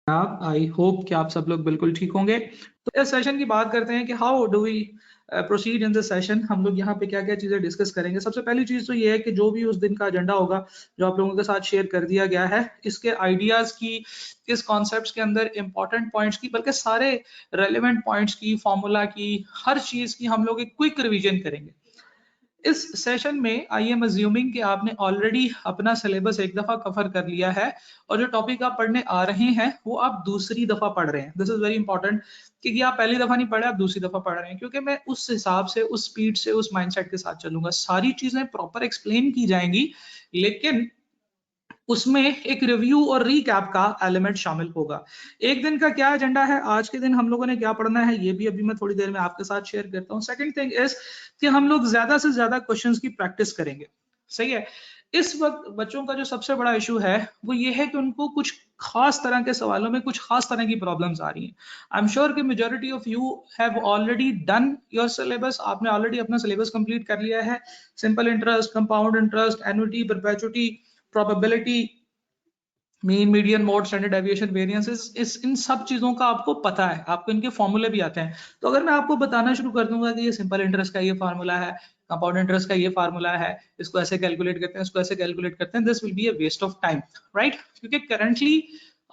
आप I hope कि आप सब लोग बिल्कुल ठीक होंगे। तो इस सेशन की बात करते हैं कि how do we proceed in this session. हम लोग यहाँ पे क्या क्या चीजें डिस्कस करेंगे। सबसे पहली चीज तो ये है कि जो भी उस दिन का एजेंडा होगा जो आप लोगों के साथ शेयर कर दिया गया है, इसके आइडियाज की, इस कॉन्सेप्ट्स के अंदर इंपॉर्टेंट पॉइंट्स की, बल्कि सारे रेलेवेंट पॉइंट्स की, फॉर्मूला की, हर चीज की हम लोग एक क्विक रिवीजन करेंगे इस सेशन में। आई एम अज्यूमिंग कि आपने ऑलरेडी अपना सिलेबस एक दफा कवर कर लिया है और जो टॉपिक आप पढ़ने आ रहे हैं वो आप दूसरी दफा पढ़ रहे हैं। दिस इज वेरी इंपॉर्टेंट, क्योंकि आप पहली दफा नहीं पढ़े, आप दूसरी दफा पढ़ रहे हैं, क्योंकि मैं उस हिसाब से, उस स्पीड से, उस माइंडसेट के साथ चलूंगा। सारी चीजें प्रॉपर एक्सप्लेन की जाएंगी, लेकिन उसमें एक रिव्यू और रीकैप का एलिमेंट शामिल होगा। एक दिन का क्या एजेंडा है, आज के दिन हम लोगों ने क्या पढ़ना है, ये भी अभी मैं थोड़ी देर में आपके साथ शेयर करता हूँ। सेकंड थिंग इज कि हम लोग ज्यादा से ज्यादा क्वेश्चंस की प्रैक्टिस करेंगे। सही है। इस वक्त बच्चों का जो सबसे बड़ा इशू है वो ये है कि उनको कुछ खास तरह के सवालों में कुछ खास तरह की प्रॉब्लम्स आ रही हैं। आई एम श्योर कि majority of you have already done your syllabus. आपने ऑलरेडी अपना सिलेबस कंप्लीट कर लिया है। Simple interest, compound interest, annuity, perpetuity, probability, mean, median, mode, standard deviation, variances, इस इन सब चीजों का आपको पता है, आपको इनके फॉर्मूले भी आते हैं। तो अगर मैं आपको बताना शुरू कर दूंगा कि ये सिंपल इंटरेस्ट का ये फार्मूला है, कंपाउंड इंटरेस्ट का ये फार्मूला है, इसको ऐसे कैलकुलेट करते हैं, इसको ऐसे कैलकुलेट करते हैं, this will be a waste of time, right? क्योंकि करंटली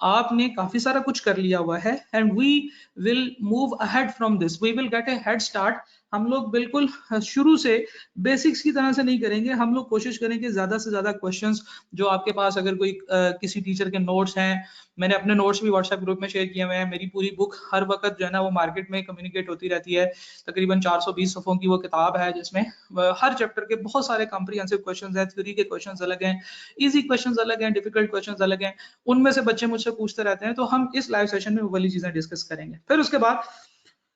आपने काफी सारा कुछ कर लिया हुआ है and we will move ahead from this, we will get a head start. हम लोग बिल्कुल शुरू से बेसिक्स की तरह से नहीं करेंगे। हम लोग कोशिश करेंगे ज्यादा से ज्यादा क्वेश्चंस जो आपके पास, अगर कोई किसी टीचर के नोट्स हैं, मैंने अपने नोट्स भी व्हाट्सएप ग्रुप में शेयर किए हुए हैं। मेरी पूरी बुक हर वक्त जो है ना वो मार्केट में कम्युनिकेट होती रहती है। तकरीबन 420 सफ़ों की वो किताब है, जिसमें हर चैप्टर के बहुत सारे कॉम्प्रिहेंसिव क्वेश्चंस हैं, थ्योरी के क्वेश्चंस अलग हैं, इजी क्वेश्चंस अलग हैं, डिफिकल्ट क्वेश्चंस अलग हैं। उनमें से बच्चे मुझसे पूछते रहते हैं, तो हम इस लाइव सेशन में वो वाली चीजें डिस्कस करेंगे। फिर उसके बाद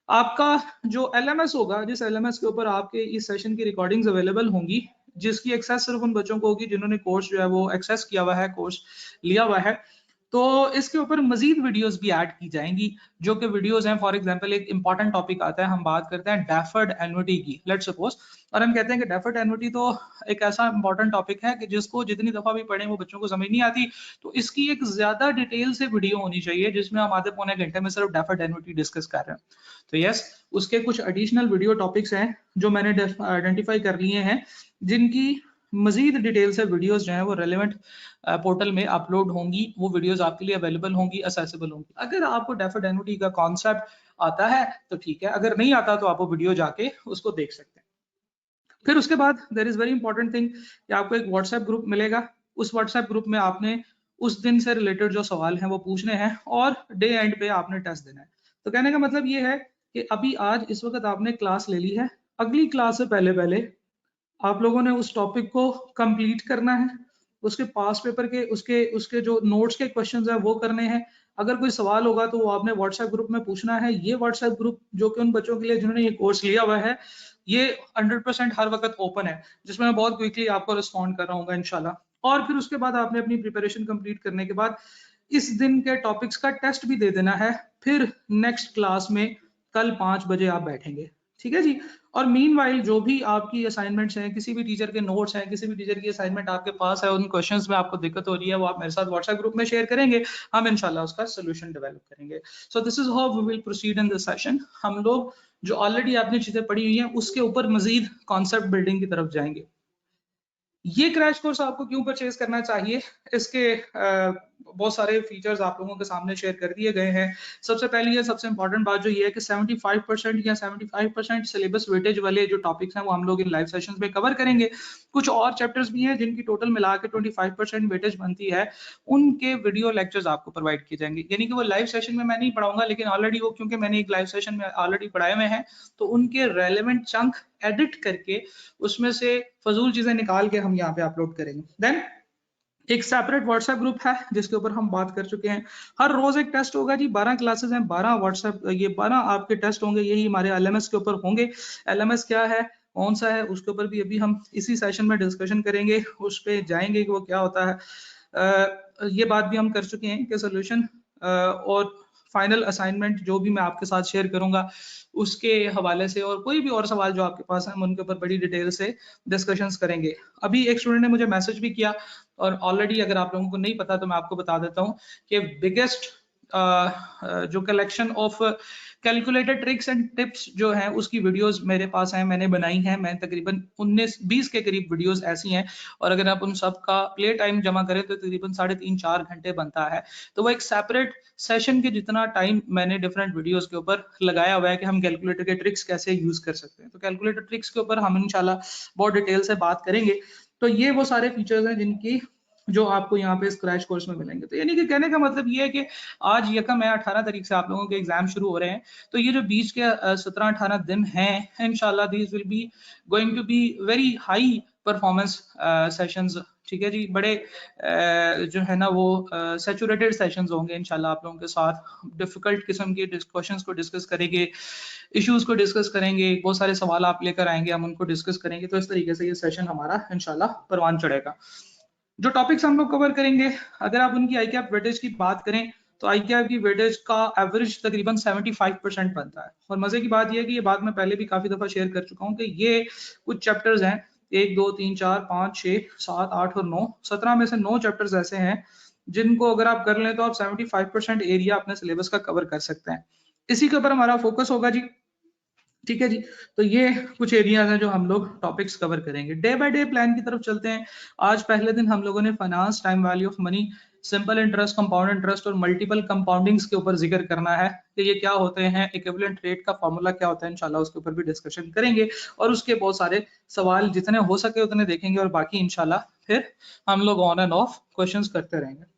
आपका जो एलएमएस होगा, जिस एलएमएस के ऊपर आपके इस सेशन की रिकॉर्डिंग्स अवेलेबल होंगी, जिसकी एक्सेस सिर्फ उन बच्चों को होगी जिन्होंने कोर्स जो है वो एक्सेस किया हुआ है, कोर्स लिया हुआ है। तो इसके ऊपर मजीद वीडियोस भी ऐड की जाएंगी, जो कि वीडियोस हैं, फॉर एग्जांपल एक इंपॉर्टेंट टॉपिक आता है, हम बात करते हैं डेफर्ड एन्युटी की, लेट्स सपोज, और हम कहते हैं कि डेफर्ड एन्युटी तो एक ऐसा इंपॉर्टेंट टॉपिक है कि जिसको जितनी दफा भी पढ़े वो बच्चों को समझ नहीं आती। तो इसकी एक ज्यादा डिटेल से वीडियो होनी चाहिए जिसमें हम आधे पौने घंटे में सिर्फ डेफर्ड एन्युटी डिस्कस कर रहे हैं। तो यस, उसके कुछ एडिशनल वीडियो टॉपिक्स हैं जो मैंने आइडेंटिफाई कर लिए हैं, जिनकी मजीद डिटेल से वीडियोस जो हैं वो रेलेवेंट पोर्टल में अपलोड होंगी। वो वीडियोस आपके लिए अवेलेबल होंगी, असेसेबल होंगी। अगर आपको डेफर्ड एन्युटी का कॉन्सेप्ट आता है तो ठीक है, अगर नहीं आता तो आप वो वीडियो जाके उसको देख सकते हैं। फिर उसके बाद there is very important thing कि आपको एक व्हाट्सएप ग्रुप मिलेगा। उस व्हाट्सएप ग्रुप में आपने उस दिन से रिलेटेड जो सवाल हैं वो पूछने हैं और डे एंड पे आपने टेस्ट देना है। तो कहने का मतलब ये है कि अभी आज इस वक्त आपने क्लास ले ली है, अगली क्लास से पहले पहले आप लोगों ने उस टॉपिक को कंप्लीट करना है। उसके पास पेपर के उसके उसके जो नोट्स के क्वेश्चंस हैं वो करने हैं। अगर कोई सवाल होगा तो वो आपने व्हाट्सएप ग्रुप में पूछना है। ये व्हाट्सएप ग्रुप जो कि उन बच्चों के लिए जिन्होंने ये कोर्स लिया हुआ है, ये 100% हर वक्त ओपन है, जिसमें मैं बहुत क्विकली आपको रिस्पॉन्ड कर रहा हूँ इंशाल्लाह। और फिर उसके बाद आपने अपनी प्रिपरेशन कंप्लीट करने के बाद इस दिन के टॉपिक्स का टेस्ट भी दे देना है। फिर नेक्स्ट क्लास में कल 5 बजे आप बैठेंगे, ठीक है जी। और मीनवाइल जो भी आपकी असाइनमेंट्स हैं, किसी भी टीचर के नोट्स हैं, किसी भी टीचर की असाइनमेंट आपके पास है, उन क्वेश्चंस में आपको दिक्कत हो रही है, वो आप मेरे साथ व्हाट्सएप ग्रुप में शेयर करेंगे, हम इंशाल्लाह उसका सोल्यूशन डेवलप करेंगे। So this is how we will proceed in this session. हम लोग जो ऑलरेडी आपने चीजें पढ़ी हुई हैं उसके ऊपर मजीद कॉन्सेप्ट बिल्डिंग की तरफ जाएंगे। ये क्रैश कोर्स आपको क्यों परचेज करना चाहिए, इसके बहुत सारे फीचर्स आप लोगों के सामने शेयर कर दिए गए हैं। सबसे पहली है, सबसे इंपॉर्टेंट बात जो ये है कि 75% या 75% सिलेबस वेटेज वाले जो टॉपिक्स हैं वो हम लोग इन लाइव सेशंस में कवर करेंगे। कुछ और चैप्टर्स भी हैं जिनकी टोटल मिला के 25% वेटेज बनती है, उनके वीडियो लेक्चर्स आपको प्रोवाइड किए जाएंगे। यानी कि वो लाइव सेशन में मैं नहीं पढ़ाऊंगा, लेकिन ऑलरेडी वो, क्योंकि मैंने एक लाइव सेशन में ऑलरेडी पढ़ाए हुए हैं, तो उनके रेलेवेंट चंक एडिट करके उसमें से फजूल चीजें निकाल के हम यहाँ पे अपलोड करेंगे। देन एक सेपरेट व्हाट्सएप ग्रुप है जिसके ऊपर हम बात कर चुके हैं। हर रोज एक टेस्ट होगा जी, 12 क्लासेस हैं, 12 व्हाट्सएप, ये 12 आपके टेस्ट होंगे, यही हमारे एलएमएस के ऊपर होंगे। एलएमएस क्या है, कौन सा है, उसके ऊपर भी अभी हम इसी सेशन में डिस्कशन करेंगे, उस पर जाएंगे कि वो क्या होता है। ये बात भी हम कर चुके हैं कि सोल्यूशन और फाइनल असाइनमेंट जो भी मैं आपके साथ शेयर करूंगा उसके हवाले से, और कोई भी और सवाल जो आपके पास है हम उनके ऊपर बड़ी डिटेल से डिस्कशंस करेंगे। अभी एक स्टूडेंट ने मुझे मैसेज भी किया, और ऑलरेडी अगर आप लोगों को नहीं पता तो मैं आपको बता देता हूँ कि बिगेस्ट जो collection of calculated tricks and tips जो हैं उसकी वीडियोस मेरे पास हैं, मैंने बनाई हैं। मैं तकरीबन 19-20 के करीब वीडियोस ऐसी हैं, और अगर आप उन सब का प्ले टाइम जमा करें तो तकरीबन 3.5-4 घंटे बनता है। तो वो एक सेपरेट सेशन के जितना टाइम मैंने डिफरेंट वीडियोस के ऊपर लगाया हुआ है कि हम कैलकुलेटर के ट्रिक्स कैसे यूज कर सकते हैं। तो कैलकुलेटर ट्रिक्स के ऊपर हम इंशाल्लाह बहुत डिटेल से बात करेंगे। तो ये वो सारे फीचर्स हैं जिनकी जो आपको यहाँ पे क्रैश कोर्स में मिलेंगे। तो यानी कि कहने का मतलब ये है कि आज यकम है, 18 तारीख से आप लोगों के एग्जाम शुरू हो रहे हैं। तो ये जो बीच के 17-18 दिन हैं, इंशाल्लाह these will be going to be very high performance sessions. ठीक है जी, बड़े जो है ना वो सैचुरेटेड सेशंस होंगे इंशाल्लाह आप लोगों के साथ। डिफिकल्ट किस्म के क्वेश्चंस को डिस्कस करेंगे, इश्यूज को डिस्कस करेंगे, बहुत सारे सवाल आप लेकर आएंगे, हम उनको डिस्कस करेंगे। तो इस तरीके से ये सेशन हमारा इंशाल्लाह परवान चढ़ेगा। जो टॉपिक्स हम लोग कवर करेंगे, अगर आप उनकी आईकैप वेटेज की बात करें तो आईकैप की वेटेज का एवरेज तकरीबन 75% बनता है। और मजे की बात यह है कि ये बात मैं पहले भी काफी दफा शेयर कर चुका हूँ कि ये कुछ चैप्टर्स हैं, 1 2 3 4 5 6 7 8 और 9, 17 में से 9 चैप्टर्स ऐसे हैं जिनको अगर आप कर लें तो आप 75% एरिया अपने सिलेबस का कवर कर सकते हैं। इसी के ऊपर हमारा फोकस होगा जी। ठीक है जी, तो ये कुछ एरियाज हैं जो हम लोग टॉपिक्स कवर करेंगे। डे बाय डे प्लान की तरफ चलते हैं। आज पहले दिन हम लोगों ने finance, time value of money, simple interest, compound interest और मल्टीपल कंपाउंडिंग्स के ऊपर जिक्र करना है कि ये क्या होते हैं, इक्विवेलेंट रेट का फॉर्मूला क्या होता है, इंशाल्लाह उसके ऊपर भी डिस्कशन करेंगे। और उसके बहुत सारे सवाल जितने हो सके उतने देखेंगे, और बाकी इंशाल्लाह फिर हम लोग ऑन एंड ऑफ क्वेश्चंस करते रहेंगे।